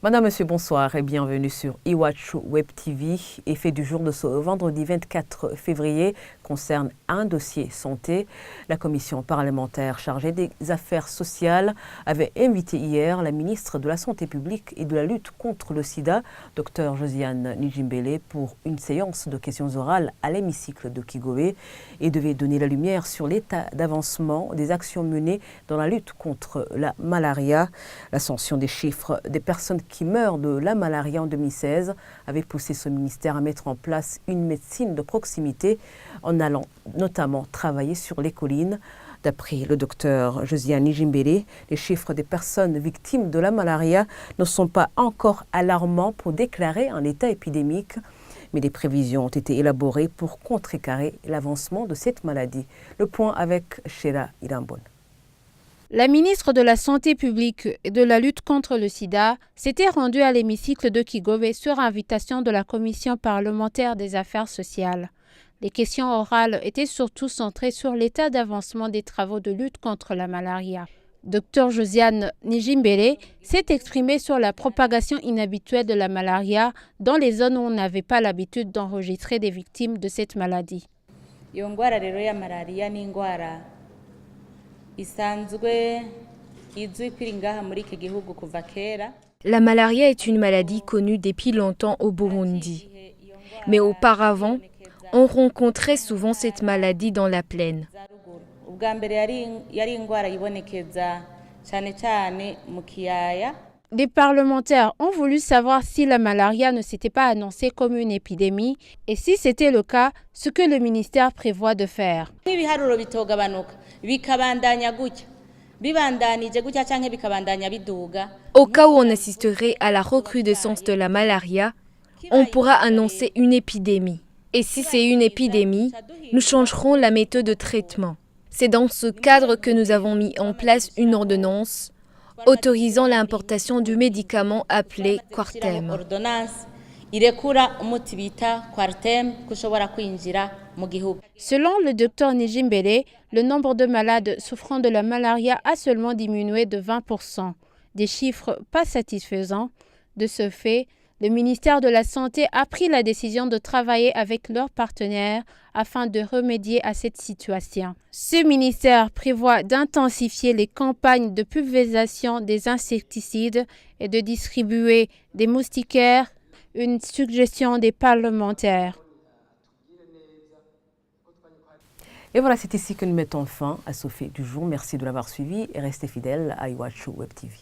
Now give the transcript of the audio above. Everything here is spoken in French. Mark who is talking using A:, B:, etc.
A: Madame, Monsieur, bonsoir et bienvenue sur iWatch Web TV. Effet du jour de ce vendredi 24 février concerne un dossier santé. La commission parlementaire chargée des affaires sociales avait invité hier la ministre de la Santé publique et de la lutte contre le sida, Dr Josiane Nijimbélé, pour une séance de questions orales à l'hémicycle de Kigobe et devait donner la lumière sur l'état d'avancement des actions menées dans la lutte contre la malaria. L'ascension des chiffres des personnes qui meurent de la malaria en 2016 avait poussé ce ministère à mettre en place une médecine de proximité en allant notamment travailler sur les collines. D'après le docteur Josiane Nijimbélé, les chiffres des personnes victimes de la malaria ne sont pas encore alarmants pour déclarer un état épidémique, mais des prévisions ont été élaborées pour contrecarrer l'avancement de cette maladie. Le point avec Sheila Irambon.
B: La ministre de la Santé publique et de la lutte contre le sida s'était rendue à l'hémicycle de Kigobe sur invitation de la commission parlementaire des affaires sociales. Les questions orales étaient surtout centrées sur l'état d'avancement des travaux de lutte contre la malaria. Dr Josiane Nijimbélé s'est exprimée sur la propagation inhabituelle de la malaria dans les zones où on n'avait pas l'habitude d'enregistrer des victimes de cette maladie.
C: La malaria est une maladie connue depuis longtemps au Burundi. Mais auparavant, on rencontrait souvent cette maladie dans la plaine.
B: Des parlementaires ont voulu savoir si la malaria ne s'était pas annoncée comme une épidémie et si c'était le cas, ce que le ministère prévoit de faire.
C: Au cas où on assisterait à la recrudescence de la malaria, on pourra annoncer une épidémie. Et si c'est une épidémie, nous changerons la méthode de traitement. C'est dans ce cadre que nous avons mis en place une ordonnance autorisant l'importation du médicament appelé Quartem.
B: Selon le docteur Nijimbélé, le nombre de malades souffrant de la malaria a seulement diminué de 20%, des chiffres pas satisfaisants. De ce fait, le ministère de la Santé a pris la décision de travailler avec leurs partenaires afin de remédier à cette situation. Ce ministère prévoit d'intensifier les campagnes de pulvérisation des insecticides et de distribuer des moustiquaires, une suggestion des parlementaires.
A: Et voilà, c'est ici que nous mettons fin à ce fait du jour. Merci de l'avoir suivi et restez fidèles à iWatch Web TV.